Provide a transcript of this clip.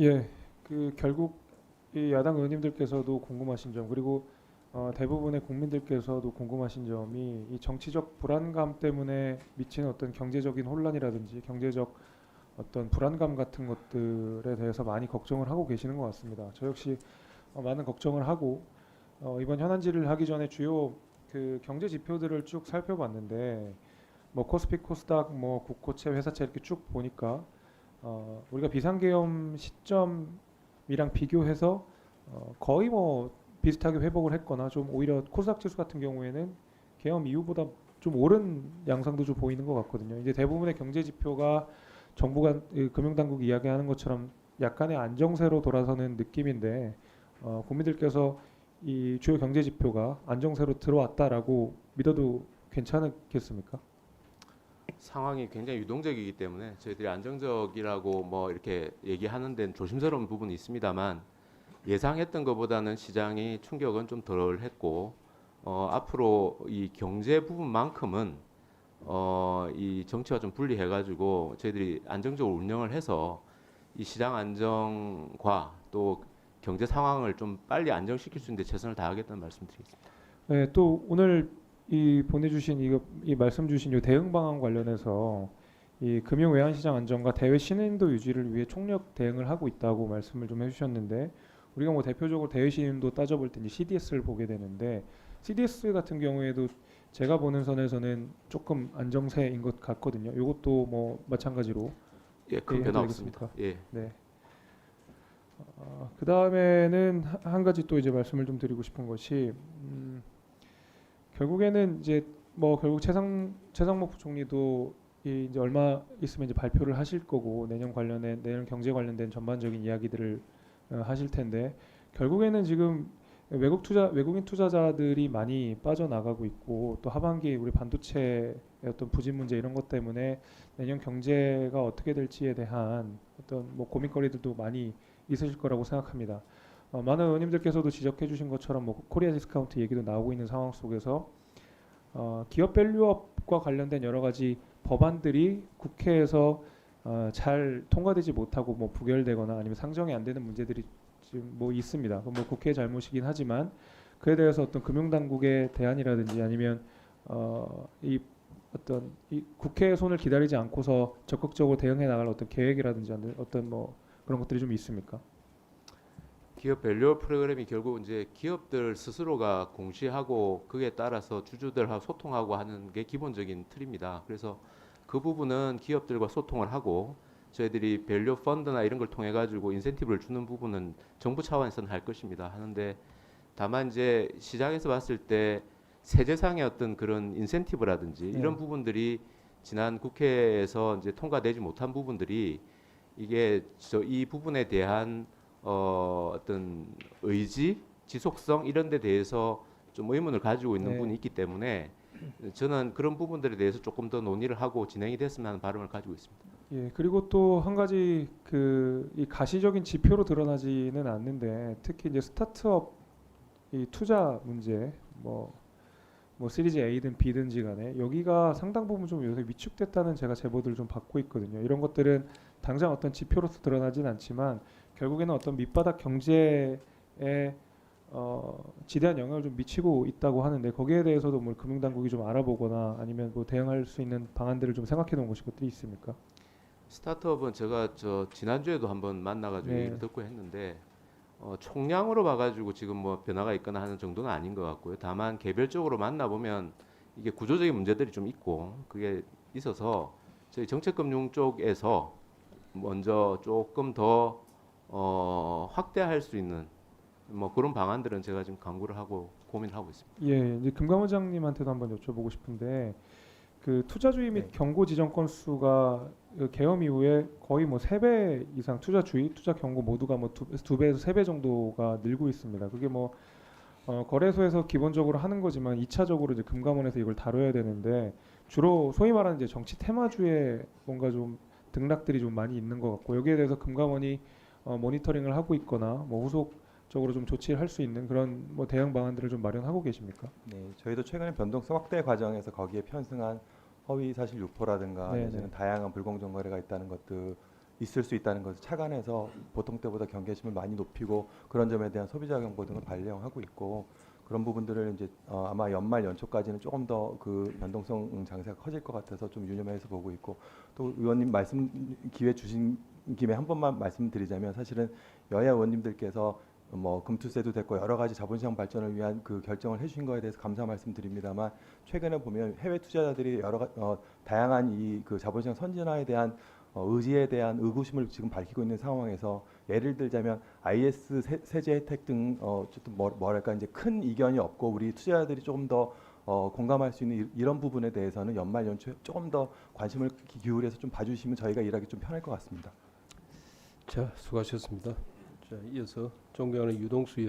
예, 그 결국 이 야당 의원님들께서도 궁금하신 점 그리고 대부분의 국민들께서도 궁금하신 점이 이 정치적 불안감 때문에 미치는 어떤 경제적인 혼란이라든지 경제적 어떤 불안감 같은 것들에 대해서 많이 걱정을 하고 계시는 것 같습니다. 저 역시 많은 걱정을 하고 이번 현안질을 하기 전에 주요 그 경제 지표들을 쭉 살펴봤는데 뭐 코스피, 코스닥, 뭐 국고채, 회사채 이렇게 쭉 보니까 우리가 비상계엄 시점이랑 비교해서 거의 뭐 비슷하게 회복을 했거나 좀 오히려 코스닥 지수 같은 경우에는 계엄 이후보다 좀 오른 양상도 좀 보이는 것 같거든요. 이제 대부분의 경제 지표가 정부가 금융당국이 이야기하는 것처럼 약간의 안정세로 돌아서는 느낌인데 국민들께서 이 주요 경제 지표가 안정세로 들어왔다라고 믿어도 괜찮겠습니까? 상황이 굉장히 유동적이기 때문에 저희들이 안정적이라고 뭐 이렇게 얘기하는 데는 조심스러운 부분이 있습니다만 예상했던 것보다는 시장이 충격은 좀 덜 했고 앞으로 이 경제 부분만큼은 이 정치와 좀 분리해가지고 저희들이 안정적으로 운영을 해서 이 시장 안정과 또 경제 상황을 좀 빨리 안정시킬 수 있는 데 최선을 다하겠다는 말씀드리겠습니다. 네, 또 오늘 이 보내주신 이 말씀 주신 이 대응 방안 관련해서 이 금융 외환 시장 안정과 대외 신인도 유지를 위해 총력 대응을 하고 있다고 말씀을 좀 해주셨는데 우리가 뭐 대표적으로 대외 신인도 따져볼 때 이제 CDS를 보게 되는데 CDS 같은 경우에도 제가 보는 선에서는 조금 안정세인 것 같거든요. 이것도 뭐 마찬가지로 예, 큰 얘기해도 변화 없습니다. 되겠습니까? 예. 네. 그 다음에는 한 가지 또 이제 말씀을 좀 드리고 싶은 것이 결국에는 이제 뭐 결국 최상목 부총리도 이제 얼마 있으면 이제 발표를 하실 거고 내년 경제 관련된 전반적인 이야기들을 하실 텐데 결국에는 지금 외국인 투자자들이 많이 빠져나가고 있고 또 하반기 우리 반도체의 어떤 부진 문제 이런 것 때문에 내년 경제가 어떻게 될지에 대한 어떤 뭐 고민거리들도 많이 있으실 거라고 생각합니다. 많은 의원님들께서도 지적해 주신 것처럼 뭐 코리아 디스카운트 얘기도 나오고 있는 상황 속에서 기업 밸류업과 관련된 여러 가지 법안들이 국회에서 잘 통과되지 못하고 뭐 부결되거나 아니면 상정이 안 되는 문제들이 지금 뭐 있습니다. 뭐 국회의 잘못이긴 하지만 그에 대해서 어떤 금융당국의 대안이라든지 아니면 이 어떤 이 국회의 손을 기다리지 않고서 적극적으로 대응해 나갈 어떤 계획이라든지 어떤 뭐 그런 것들이 좀 있습니까? 기업 밸류 프로그램이 결국 이제 기업들 스스로가 공시하고 그에 따라서 주주들하고 소통하고 하는 게 기본적인 틀입니다. 그래서 그 부분은 기업들과 소통을 하고 저희들이 밸류 펀드나 이런 걸 통해 가지고 인센티브를 주는 부분은 정부 차원에서는 할 것입니다. 하는데 다만 이제 시장에서 봤을 때 세제상의 어떤 그런 인센티브라든지 이런 네. 부분들이 지난 국회에서 이제 통과되지 못한 부분들이 이게 이 부분에 대한 어떤 의지, 지속성 이런 데 대해서 좀 의문을 가지고 있는 분이 네. 있기 때문에 저는 그런 부분들에 대해서 조금 더 논의를 하고 진행이 됐으면 하는 바람을 가지고 있습니다. 예, 그리고 또 한 가지 이 가시적인 지표로 드러나지는 않는데 특히 이제 스타트업 이 투자 문제 뭐 시리즈 A든 B든지 간에 여기가 상당 부분 좀 요새 위축됐다는 제가 제보들을 좀 받고 있거든요. 이런 것들은 당장 어떤 지표로서 드러나진 않지만 결국에는 어떤 밑바닥 경제에 지대한 영향을 좀 미치고 있다고 하는데 거기에 대해서도 뭐 금융당국이 좀 알아보거나 아니면 뭐 대응할 수 있는 방안들을 좀 생각해 놓은 것이 있습니까? 스타트업은 제가 지난주에도 한번 만나가지고 얘기를 네, 듣고 했는데 총량으로 봐가지고 지금 뭐 변화가 있거나 하는 정도는 아닌 것 같고요. 다만 개별적으로 만나보면 이게 구조적인 문제들이 좀 있고 그게 있어서 저희 정책금융 쪽에서 먼저 조금 더 확대할 수 있는 뭐 그런 방안들은 제가 지금 강구를 하고 고민하고 있습니다. 예, 이제 금감원장님한테도 한번 여쭤보고 싶은데 그 투자주의 및 네. 경고 지정 건수가 그 계엄 이후에 거의 뭐 3배 이상 투자주의, 투자 경고 모두가 뭐 두 배에서 3배 정도가 늘고 있습니다. 그게 뭐 거래소에서 기본적으로 하는 거지만 2차적으로 이제 금감원에서 이걸 다뤄야 되는데 주로 소위 말하는 이제 정치 테마주에 뭔가 좀 등락들이 좀 많이 있는 것 같고 여기에 대해서 금감원이 모니터링을 하고 있거나 뭐 후속적으로 좀 조치를 할 수 있는 그런 뭐 대응 방안들을 좀 마련하고 계십니까? 네, 저희도 최근에 변동성 확대 과정에서 거기에 편승한 허위 사실 유포라든가 네네. 내지는 다양한 불공정 거래가 있다는 것들에 있을 수 있다는 것을 착안해서 보통 때보다 경계심을 많이 높이고 그런 점에 대한 소비자 경고 등을 발령하고 있고 그런 부분들을 이제 아마 연말 연초까지는 조금 더 그 변동성 장세가 커질 것 같아서 좀 유념해서 보고 있고 또 의원님 말씀 기회 주신 김에 한 번만 말씀드리자면 사실은 여야 의원님들께서 뭐 금투세도 됐고 여러 가지 자본시장 발전을 위한 그 결정을 해주신 거에 대해서 감사 말씀드립니다만 최근에 보면 해외 투자자들이 다양한 이 그 자본시장 선진화에 대한 의지에 대한 의구심을 지금 밝히고 있는 상황에서 예를 들자면 IS 세제 혜택 등 어쨌든 뭐랄까 이제 큰 이견이 없고 우리 투자자들이 조금 더 공감할 수 있는 이런 부분에 대해서는 연말 연초에 조금 더 관심을 기울여서 좀 봐주시면 저희가 일하기 좀 편할 것 같습니다. 자, 수고하셨습니다. 자, 이어서 존경하는 유동수